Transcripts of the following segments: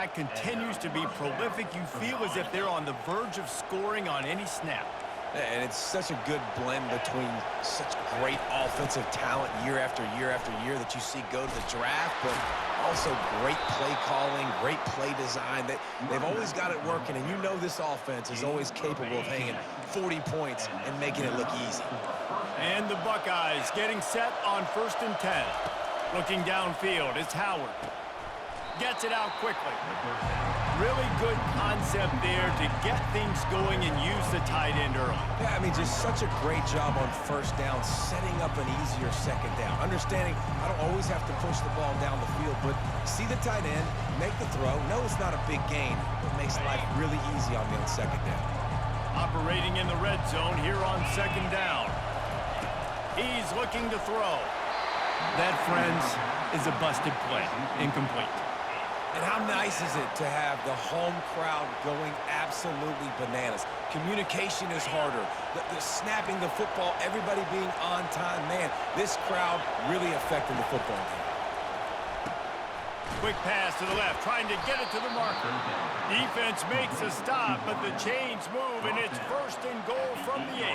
quarterback continues to be prolific. You feel as if they're on the verge of scoring on any snap. And it's such a good blend between such great offensive talent year after year after year that you see go to the draft, but also great play calling, great play design. They've always got it working, and you know this offense is always capable of hanging 40 points and making it look easy. And the Buckeyes getting set on 1st and 10. Looking downfield, it's Howard. Gets it out quickly. Really good concept there to get things going and use the tight end early. Yeah, I mean, just such a great job on 1st down, setting up an easier 2nd down. Understanding I don't always have to push the ball down the field, but see the tight end, make the throw. No, it's not a big gain, but makes life really easy on me on 2nd down. Operating in the red zone here on 2nd down. He's looking to throw. That, friends, is a busted play. Incomplete. And how nice is it to have the home crowd going absolutely bananas? Communication is harder. The snapping the football, everybody being on time. Man, this crowd really affecting the football game. Quick pass to the left, trying to get it to the marker. Defense makes a stop, but the chains move, and it's 1st and goal from the 8.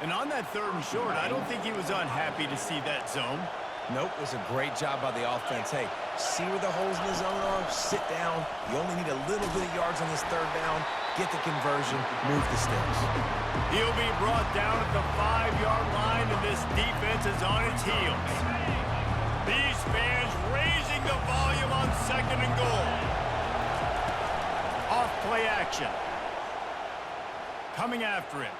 And on that 3rd and short, I don't think he was unhappy to see that zone. Nope, it was a great job by the offense. Hey, see where the holes in the zone are, sit down. You only need a little bit of yards on this 3rd down. Get the conversion, move the sticks. He'll be brought down at the 5-yard line, and this defense is on its heels. These fans raising the volume on 2nd and goal. Off play action. Coming after him.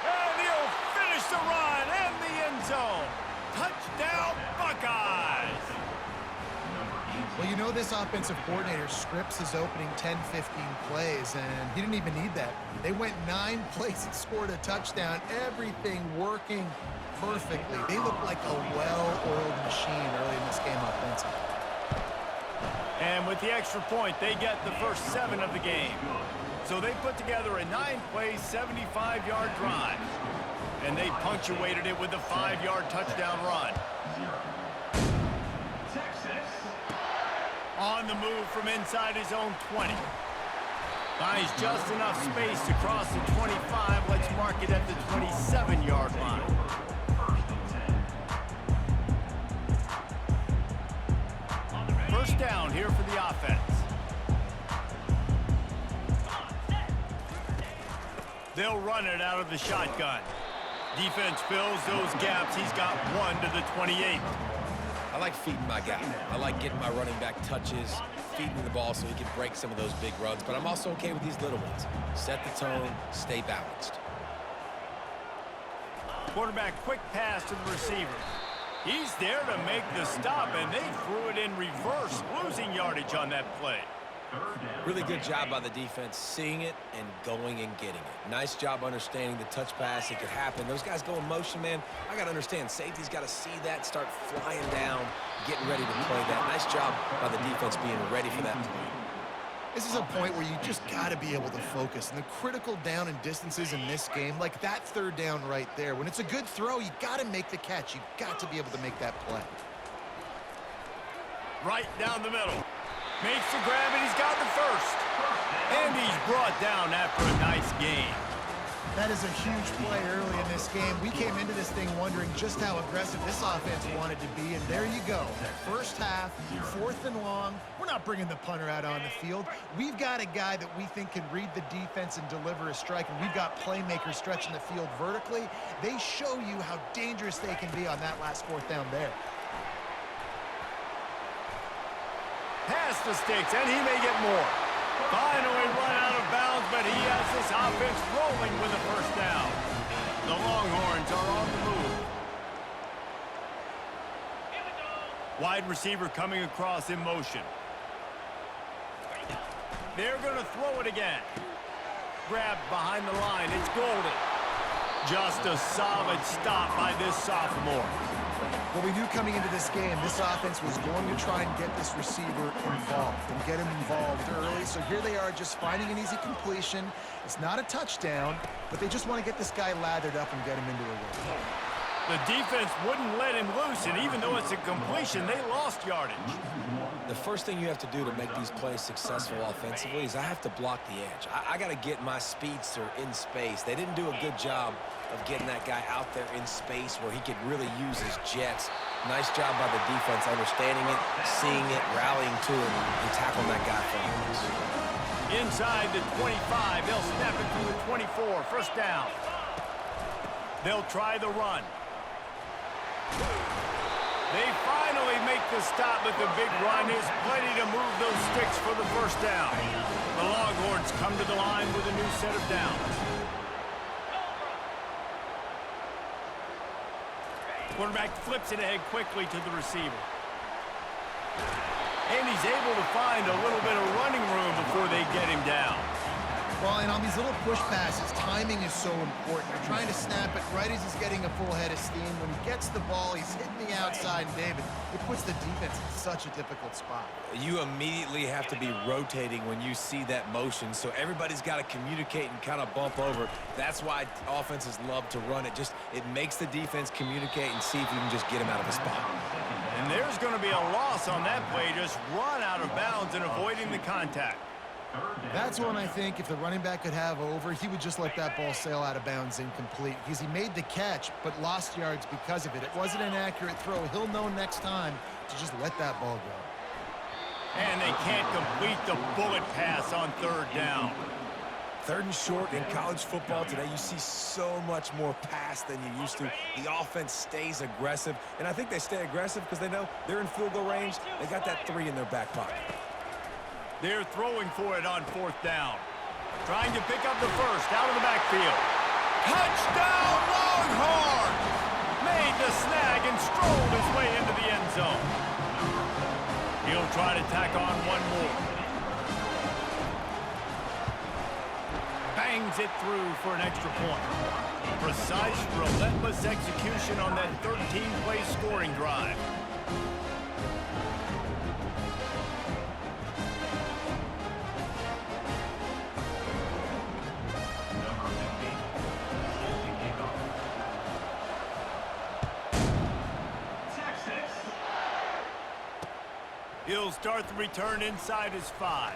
And he'll finish the run and the end zone. Touchdown, Buckeyes! Well, you know this offensive coordinator scripts his opening 10, 15 plays, and he didn't even need that. They went 9 plays and scored a touchdown. Everything working perfectly. They look like a well-oiled machine early in this game offensively. And with the extra point, they get the first 7 of the game. So they put together a 9-play, 75-yard drive. And they punctuated it with a 5-yard touchdown run. On the move from inside his own 20. Buys just enough space to cross the 25. Let's mark it at the 27-yard line. First down here for the offense. They'll run it out of the shotgun. Defense fills those gaps. He's got 1 to the 28. I like feeding my guy. I like getting my running back touches, feeding the ball so he can break some of those big runs, but I'm also okay with these little ones. Set the tone, stay balanced. Quarterback quick pass to the receiver. He's there to make the stop, and they threw it in reverse, losing yardage on that play. Really good job by the defense, seeing it and going and getting it. Nice job understanding the touch pass. It could happen. Those guys go in motion, man. I got to understand, safety's got to see that, start flying down, getting ready to play that. Nice job by the defense being ready for that play. This is a point where you just got to be able to focus. And the critical down and distances in this game, like that 3rd down right there, when it's a good throw, you got to make the catch. You got to be able to make that play. Right down the middle. Makes the grab, and he's got the first. And he's brought down after a nice game. That is a huge play early in this game. We came into this thing wondering just how aggressive this offense wanted to be, and there you go. First half, 4th and long. We're not bringing the punter out on the field. We've got a guy that we think can read the defense and deliver a strike, and we've got playmakers stretching the field vertically. They show you how dangerous they can be on that last 4th down there. Past the sticks, and he may get more. Finally run out of bounds, but he has this offense rolling with a first down. The Longhorns are on the move. Wide receiver coming across in motion. They're going to throw it again. Grabbed behind the line. It's Golden. Just a solid stop by this sophomore. Well, we knew coming into this game, this offense was going to try and get this receiver involved and get him involved early. So here they are just finding an easy completion. It's not a touchdown, but they just want to get this guy lathered up and get him into a rhythm. The defense wouldn't let him loose, and even though it's a completion, they lost yardage. The first thing you have to do to make these plays successful offensively is I have to block the edge. I got to get my speedster in space. They didn't do a good job of getting that guy out there in space where he could really use his jets. Nice job by the defense understanding it, seeing it, rallying to it, and tackling that guy for yards. Inside the 25, they'll snap it through the 24. First down. They'll try the run. They finally make the stop, but the big run is plenty to move those sticks for the first down. The Longhorns come to the line with a new set of downs. Quarterback flips it ahead quickly to the receiver. And he's able to find a little bit of running room before they get him down. Well, and on these little push passes, timing is so important. You're trying to snap it right as he's getting a full head of steam. When he gets the ball, he's hitting the outside, and David, it puts the defense in such a difficult spot. You immediately have to be rotating when you see that motion, so everybody's got to communicate and kind of bump over. That's why offenses love to run it. It makes the defense communicate and see if you can just get him out of a spot. And there's going to be a loss on that play, just run out of bounds and avoiding the contact. That's one I think if the running back could have over, he would just let that ball sail out of bounds incomplete because he made the catch but lost yards because of it. It wasn't an accurate throw. He'll know next time to just let that ball go. And they can't complete the bullet pass on third down. Third and short in college football today, you see so much more pass than you used to. The offense stays aggressive, and I think they stay aggressive because they know they're in field goal range. They got that 3 in their back pocket. They're throwing for it on fourth down. Trying to pick up the first out of the backfield. Touchdown, Longhorns! Made the snag and strolled his way into the end zone. He'll try to tack on one more. Bangs it through for an extra point. Precise, relentless execution on that 13-play scoring drive. He'll start the return inside his 5.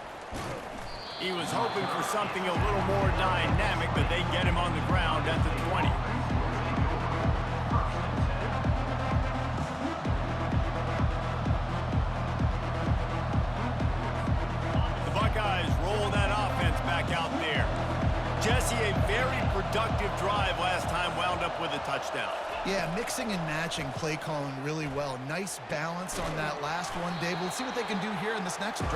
He was hoping for something a little more dynamic, but they get him on the ground at the 20. The Buckeyes roll that offense back out there. Jesse, a very productive drive last time, wound up with a touchdown. Yeah, mixing and matching play calling really well. Nice balance on that last one, Dave. We'll see what they can do here in this next drive.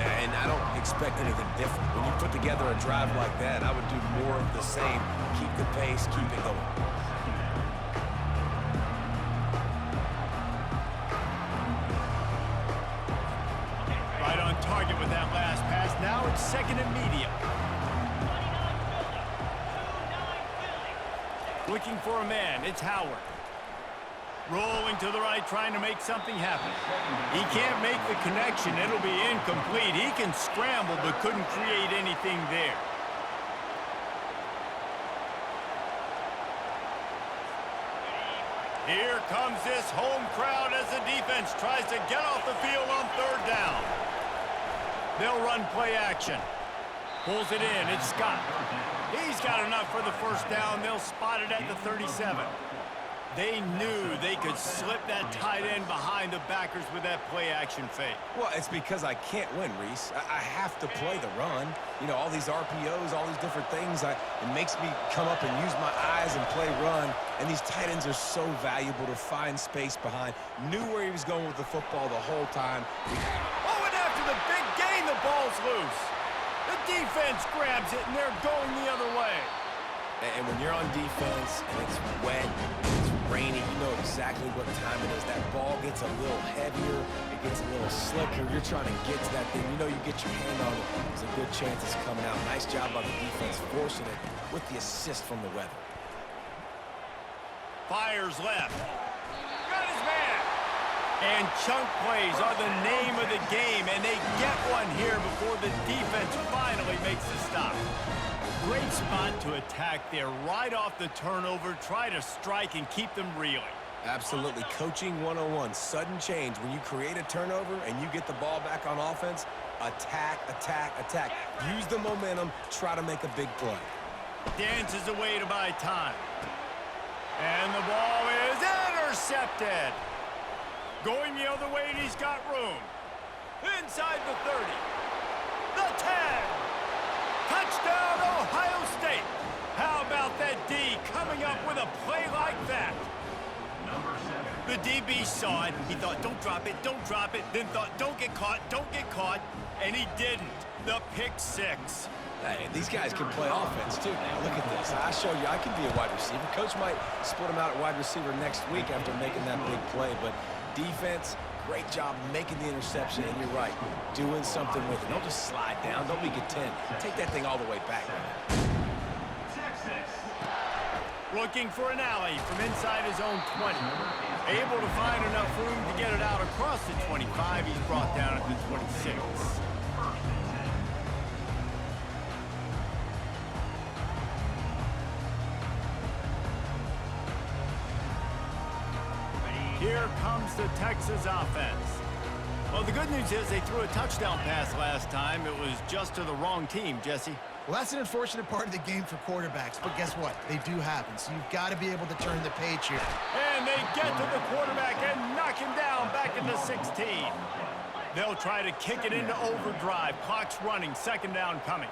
Yeah, and I don't expect anything different. When you put together a drive like that, I would do more of the same. Keep the pace, keep it going. Right on target with that last pass. Now it's second and medium. Looking for a man, it's Howard. Rolling to the right, trying to make something happen. He can't make the connection. It'll be incomplete. He can scramble, but couldn't create anything there. Here comes this home crowd as the defense tries to get off the field on third down. They'll run play action. Pulls it in, it's Scott. He's got enough for the first down. They'll spot it at the 37. They knew they could slip that tight end behind the backers with that play-action fake. Well, it's because I can't win, Reese. I have to play the run. You know, all these RPOs, all these different things, it makes me come up and use my eyes and play run. And these tight ends are so valuable to find space behind. Knew where he was going with the football the whole time. Oh, and after the big gain, the ball's loose. The defense grabs it, and they're going the other way. And when you're on defense and it's wet, it's rainy, you know exactly what time it is. That ball gets a little heavier, it gets a little slicker. You're trying to get to that thing. You know you get your hand on it, there's a good chance it's coming out. Nice job by the defense forcing it with the assist from the weather. Fires left. Got his man. And chunk plays are the name of the game, and they get one run here before the defense finally makes the stop. Great spot to attack there right off the turnover. Try to strike and keep them reeling. Absolutely. Coaching 101. Sudden change. When you create a turnover and you get the ball back on offense, attack, attack, attack. Use the momentum. Try to make a big play. Dances away to buy time. And the ball is intercepted. Going the other way, and he's got room. Inside the 30. The 10. Touchdown, Ohio State. How about that D coming up with a play like that? The DB saw it. He thought, don't drop it, don't drop it. Then thought, don't get caught, and he didn't. The pick six. Hey, these guys can play offense, too. Now, look at this. I show you I can be a wide receiver. Coach might split him out at wide receiver next week after making that big play. But defense, great job making the interception. And you're right, doing something with it. Don't just slide down. Don't make it 10. Take that thing all the way back. Looking for an alley from inside his own 20. Able to find enough room to get it out across the 25. He's brought down at the 26. Here comes the Texas offense. Well, the good news is they threw a touchdown pass last time. It was just to the wrong team, Jesse. Well, that's an unfortunate part of the game for quarterbacks, but guess what? They do happen, so you've got to be able to turn the page here. And they get to the quarterback and knock him down back at the 16. They'll try to kick it into overdrive. Clock's running, second down coming.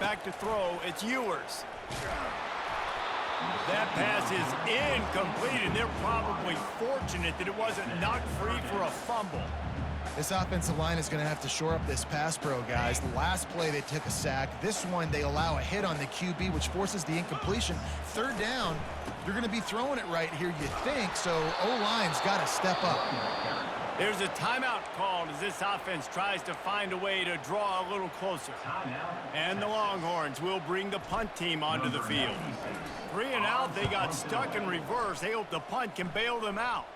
Back to throw, it's Ewers. That pass is incomplete, and they're probably fortunate that it wasn't knocked free for a fumble. This offensive line is going to have to shore up this pass pro, guys. The last play, they took a sack. This one, they allow a hit on the QB, which forces the incompletion. Third down, you're going to be throwing it right here, you think, so O-line's got to step up. There's a timeout called as this offense tries to find a way to draw a little closer. And the Longhorns will bring the punt team onto the field. 3 and out, they got stuck in reverse. They hope the punt can bail them out.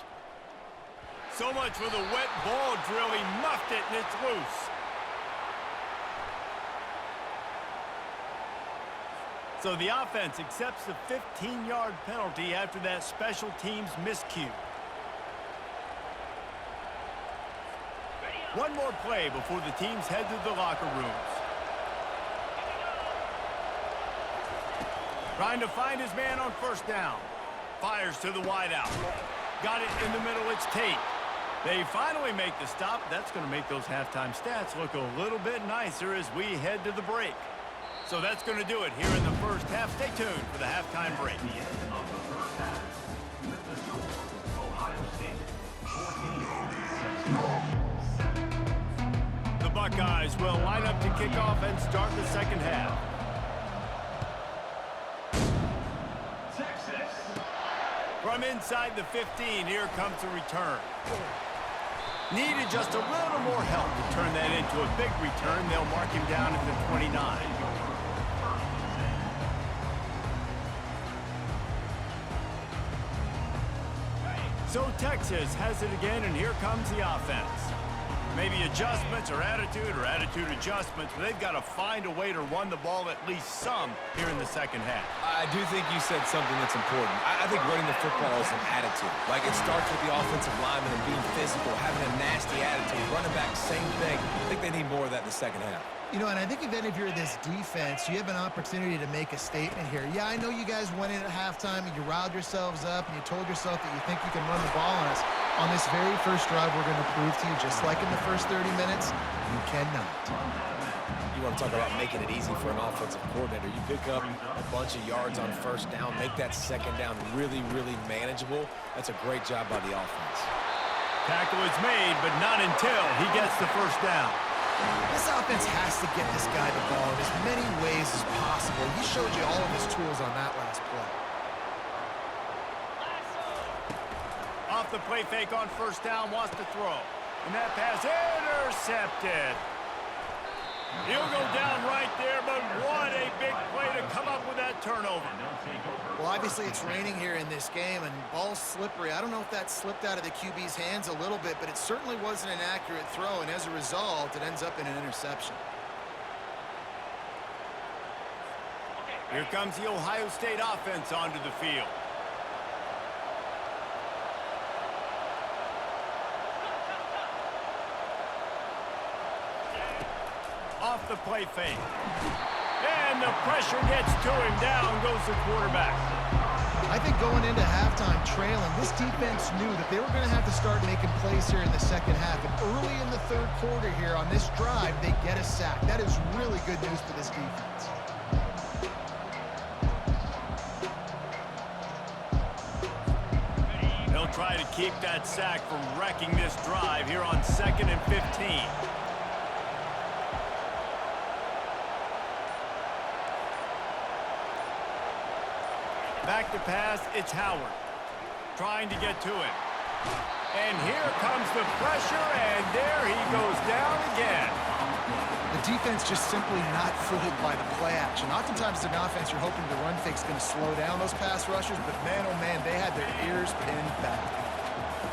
So much for the wet ball drill. He muffed it, and it's loose. So the offense accepts the 15-yard penalty after that special teams miscue. One more play before the teams head to the locker rooms. Trying to find his man on first down. Fires to the wideout. Got it in the middle, it's Tate. They finally make the stop. That's going to make those halftime stats look a little bit nicer as we head to the break. So that's going to do it here in the first half. Stay tuned for the halftime break. The Buckeyes will line up to kick off and start the second half. From inside the 15, here comes the return. Needed just a little more help to turn that into a big return. They'll mark him down at the 29. So Texas has it again, and here comes the offense. Maybe adjustments or attitude adjustments, but they've got to find a way to run the ball at least some here in the second half. I do think you said something that's important. I think running the football is an attitude. Like, it starts with the offensive lineman and being physical, having a nasty attitude. Running back, same thing. I think they need more of that in the second half. You know, and I think even if you're this defense, you have an opportunity to make a statement here. Yeah, I know you guys went in at halftime and you riled yourselves up and you told yourself that you think you can run the ball on us. On this very first drive, we're going to prove to you, just like in the first 30 minutes, you cannot. You want to talk about making it easy for an offensive coordinator. You pick up a bunch of yards on first down, make that second down really, really manageable. That's a great job by the offense. Tackle is made, but not until he gets the first down. This offense has to get this guy the ball in as many ways as possible. He showed you all of his tools on that last play. Off the play fake on first down, wants to throw. And that pass intercepted. He'll go down right there, but what a big play to come up with that turnover. Well, obviously it's raining here in this game, and ball's slippery. I don't know if that slipped out of the QB's hands a little bit, but it certainly wasn't an accurate throw, and as a result, it ends up in an interception. Here comes the Ohio State offense onto the field. Off the play fake. And the pressure gets to him. Down goes the quarterback. I think going into halftime trailing, this defense knew that they were going to have to start making plays here in the second half. And early in the third quarter here on this drive, they get a sack. That is really good news for this defense. They'll try to keep that sack from wrecking this drive here on 2nd and 15. Back to pass, it's Howard. Trying to get to it. And here comes the pressure, and there he goes down again. The defense just simply not fooled by the play action. Oftentimes as an offense, you're hoping the run fake's going to slow down those pass rushers, but man, oh man, they had their ears pinned back.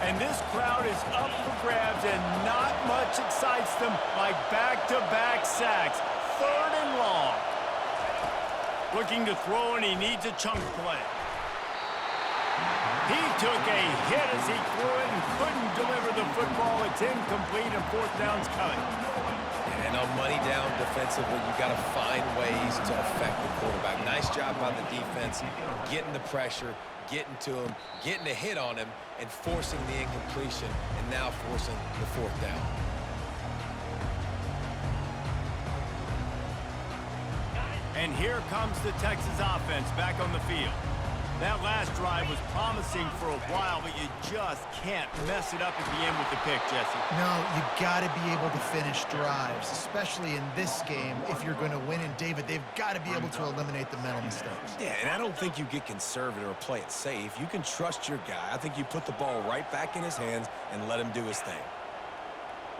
And this crowd is up for grabs, and not much excites them like back-to-back sacks. 3rd and long. Looking to throw, and he needs a chunk play. He took a hit as he threw it and couldn't deliver the football. It's incomplete, and 4th down's coming. And on money down defensively, you got to find ways to affect the quarterback. Nice job by the defense, getting the pressure, getting to him, getting a hit on him, and forcing the incompletion, and now forcing the 4th down. And here comes the Texas offense back on the field. That last drive was promising for a while, but you just can't mess it up at the end with the pick, Jesse. No, you got to be able to finish drives, especially in this game. If you're going to win, and David, they've got to be able to eliminate the mental mistakes. Yeah, and I don't think you get conservative or play it safe. You can trust your guy. I think you put the ball right back in his hands and let him do his thing.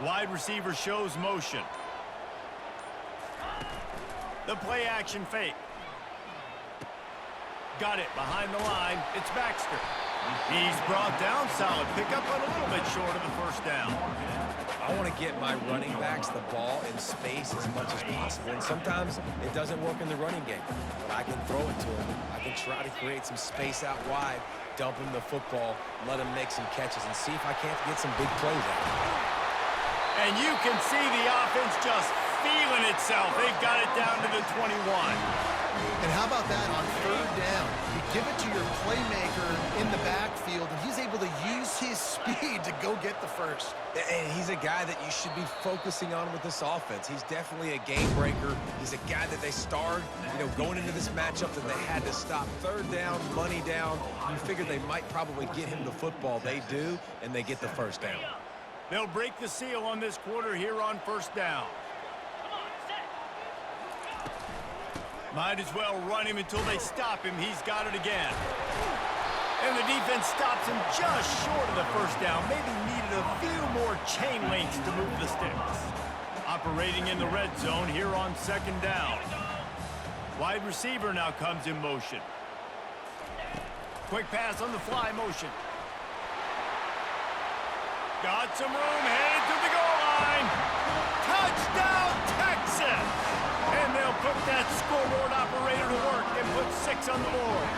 Wide receiver shows motion. The play action fake. Got it behind the line. It's Baxter. He's brought down. Solid pickup, but a little bit short of the 1st down. I want to get my running backs the ball in space as much as possible. And sometimes it doesn't work in the running game. But I can throw it to him. I can try to create some space out wide, dump him the football, let him make some catches, and see if I can't get some big plays out of him. And you can see the offense just feeling itself. They've got it down to the 21. And how about that on 3rd down? You give it to your playmaker in the backfield, and he's able to use his speed to go get the first. And he's a guy that you should be focusing on with this offense. He's definitely a game breaker. He's a guy that they starred, going into this matchup that they had to stop. 3rd down, money down. You figure they might probably get him the football. They do, and they get the 1st down. They'll break the seal on this quarter here on 1st down. Might as well run him until they stop him. He's got it again. And the defense stops him just short of the 1st down. Maybe needed a few more chain links to move the sticks. Operating in the red zone here on 2nd down. Wide receiver now comes in motion. Quick pass on the fly motion. Got some room, headed to the goal line. Touchdown, Texas! And they'll put that scoreboard operator to work and put 6 on the board.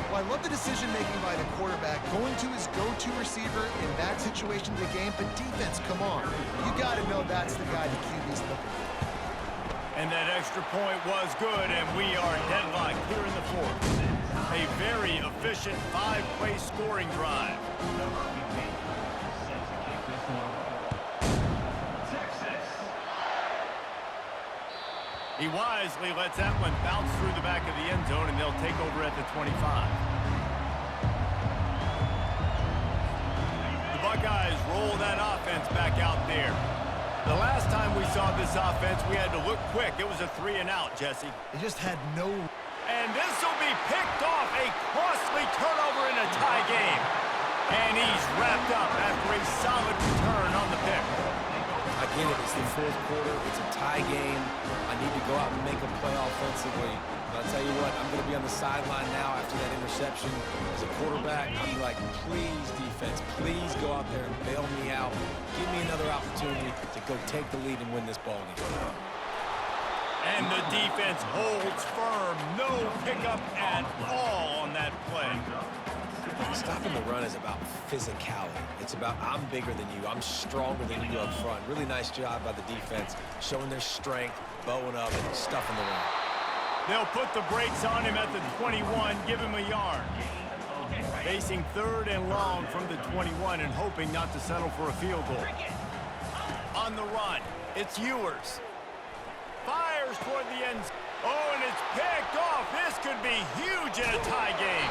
Well, I love the decision-making by the quarterback, going to his go-to receiver in that situation of the game. But defense, come on. You got to know that's the guy the QB's looking for. And that extra point was good, and we are deadlocked here in the 4th. A very efficient 5-play scoring drive. He wisely lets that one bounce through the back of the end zone, and they'll take over at the 25. The Buckeyes roll that offense back out there. The last time we saw this offense, we had to look quick. It was a 3-and-out, Jesse. They just had no... And this will be picked off. A costly turnover in a tie game. And he's wrapped up after a solid return on the pick. Again, it was It's the fourth quarter. It's a tie game. I need to go out and make a play offensively. But I'll tell you what, I'm going to be on the sideline now after that interception. As a quarterback, I'm like, please, defense, please go out there and bail me out. Give me another opportunity to go take the lead and win this ball game. And the defense holds firm. No pickup at all on that play. Stopping the run is about physicality. It's about I'm bigger than you. I'm stronger than you up front. Really nice job by the defense, showing their strength, bowing up, and stuffing the run. They'll put the brakes on him at the 21, give him a yard. Facing 3rd and long from the 21 and hoping not to settle for a field goal. On the run, it's Ewers. Fires toward the end. Oh, and it's picked off. This could be huge in a tie game.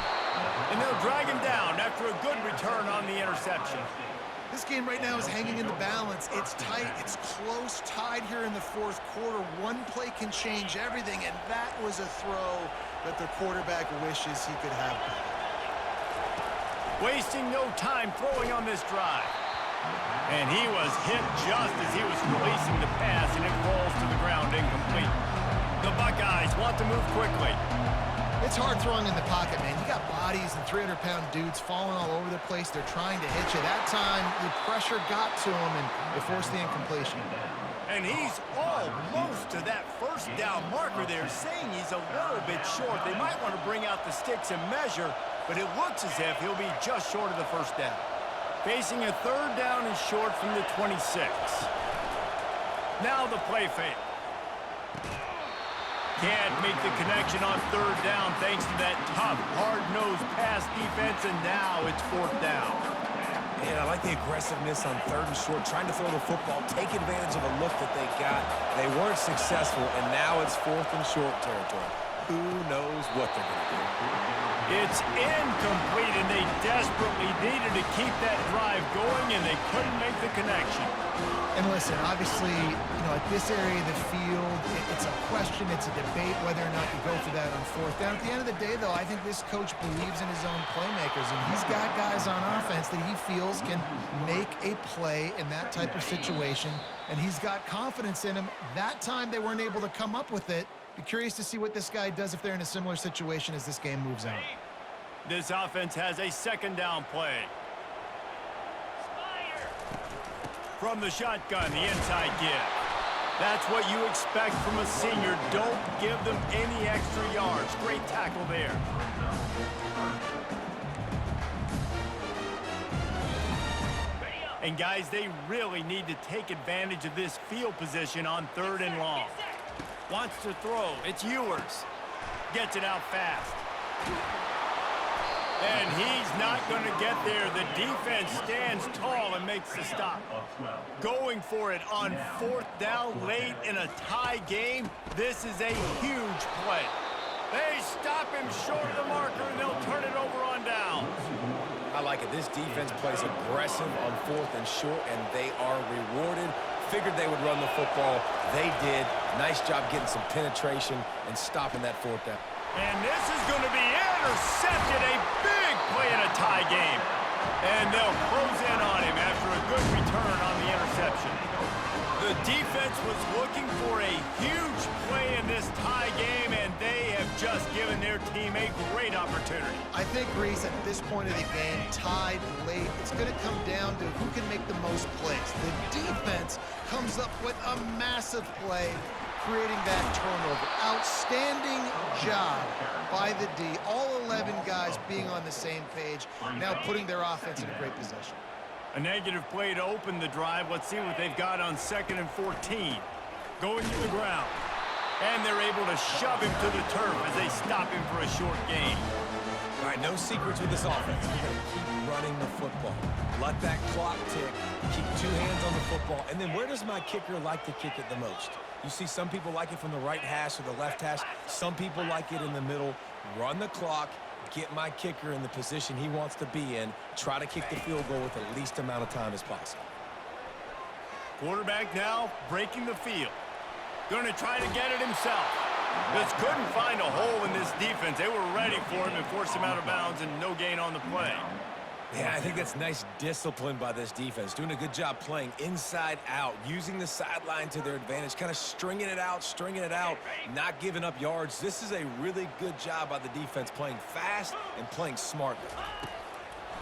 And they'll drag him down after a good return on the interception. This game right now is hanging in the balance. It's tight, it's close, tied here in the fourth quarter. One play can change everything, and that was a throw that the quarterback wishes he could have back. Wasting no time throwing on this drive. And he was hit just as he was releasing the pass, and it falls to the ground incomplete. The Buckeyes want to move quickly. It's hard throwing in the pocket, man. You got bodies and 300-pound dudes falling all over the place. They're trying to hit you. That time, the pressure got to him, and it forced the incompletion. And he's almost to that first down marker there, saying he's a little bit short. They might want to bring out the sticks and measure, but it looks as if he'll be just short of the first down. Facing a 3rd down and short from the 26. Now the play fake. Can't make the connection on 3rd down thanks to that tough, hard-nosed pass defense, and now it's 4th down. Man, I like the aggressiveness on 3rd and short, trying to throw the football, take advantage of a look that they got. They weren't successful, and now it's 4th and short territory. Who knows what they're going to do? It's incomplete, and they desperately needed to keep that drive going, and they couldn't make the connection. And listen, obviously, at this area of the field, it's a question, it's a debate whether or not you go for that on 4th down. At the end of the day, though, I think this coach believes in his own playmakers, and he's got guys on offense that he feels can make a play in that type of situation, and he's got confidence in him. That time, they weren't able to come up with it. Be curious to see what this guy does if they're in a similar situation as this game moves on. This offense has a 2nd down play. From the shotgun, the inside give. That's what you expect from a senior. Don't give them any extra yards. Great tackle there. And guys, they really need to take advantage of this field position on 3rd and long. Wants to throw. It's Ewers. Gets it out fast. And he's not going to get there. The defense stands tall and makes the stop. Going for it on 4th down late in a tie game. This is a huge play. They stop him short of the marker, and they'll turn it over on downs. I like it. This defense plays aggressive on 4th and short, and they are rewarded. Figured they would run the football. They did. Nice job getting some penetration and stopping that 4th down. And this is going to be intercepted. A big play in a tie game. And they'll close in on him after a good return on the interception. The defense was looking for a huge play in this tie game, and they have just given their team a great opportunity. I think, Reese, at this point of the game, tied late, it's going to come down to who can make the most plays. The defense comes up with a massive play, creating that turnover. Outstanding job by the D. All 11 guys being on the same page, now putting their offense in a great position. A negative play to open the drive. Let's see what they've got on 2nd and 14. Going to the ground. And they're able to shove him to the turf as they stop him for a short gain. All right, no secrets with this offense. We're going to keep running the football. Let that clock tick. Keep 2 hands on the football. And then where does my kicker like to kick it the most? You see some people like it from the right hash or the left hash. Some people like it in the middle. Run the clock. Get my kicker in the position he wants to be in. Try to kick the field goal with the least amount of time as possible. Quarterback now breaking the field. Going to try to get it himself. Just couldn't find a hole in this defense. They were ready for him and forced him out of bounds, and no gain on the play. Yeah, I think that's nice discipline by this defense. Doing a good job playing inside out, using the sideline to their advantage, kind of stringing it out, not giving up yards. This is a really good job by the defense, playing fast and playing smartly.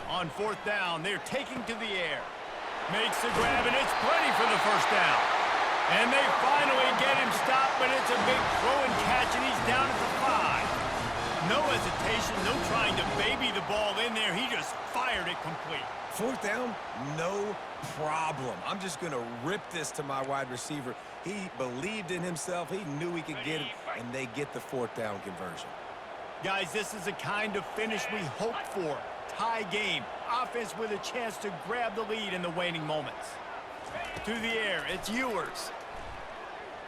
On fourth down, they're taking to the air. Makes the grab, and it's plenty for the first down. And they finally get him stopped, but it's a big throw and catch, and he's down at the 5. No hesitation, no trying to baby the ball in there. He just fired it complete. Fourth down, no problem. I'm just going to rip this to my wide receiver. He believed in himself. He knew he could get it, and they get the fourth down conversion. Guys, this is the kind of finish we hoped for. Tie game. Offense with a chance to grab the lead in the waning moments. To the air, it's Ewers.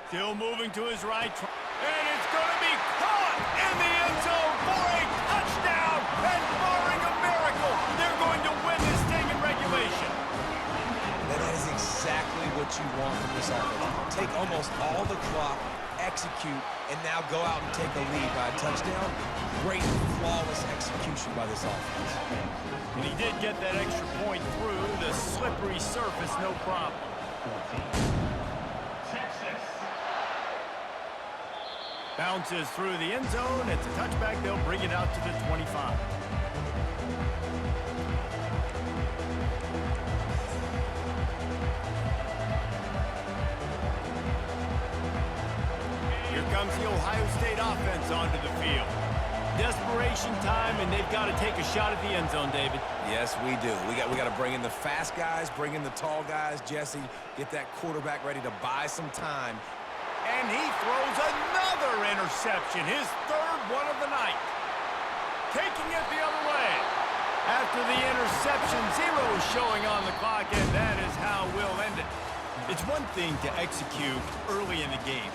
Still moving to his right. And it's going to be caught in the end zone for a touchdown. And barring a miracle, they're going to win this thing in regulation. That is exactly what you want from this offense. Take almost all the clock, execute, and now go out and take a lead by a touchdown. Great, flawless execution by this offense. And he did get that extra point through the slippery surface, no problem. Bounces through the end zone. It's a touchback. They'll bring it out to the 25. Here comes the Ohio State offense onto the field. Desperation time, and they've got to take a shot at the end zone, David. Yes, we do. We got to bring in the fast guys, bring in the tall guys. Jesse, get that quarterback ready to buy some time. And he throws another interception, his third one of the night. Taking it the other way. After the interception, 0 is showing on the clock, and that is how we'll end it. It's one thing to execute early in the game,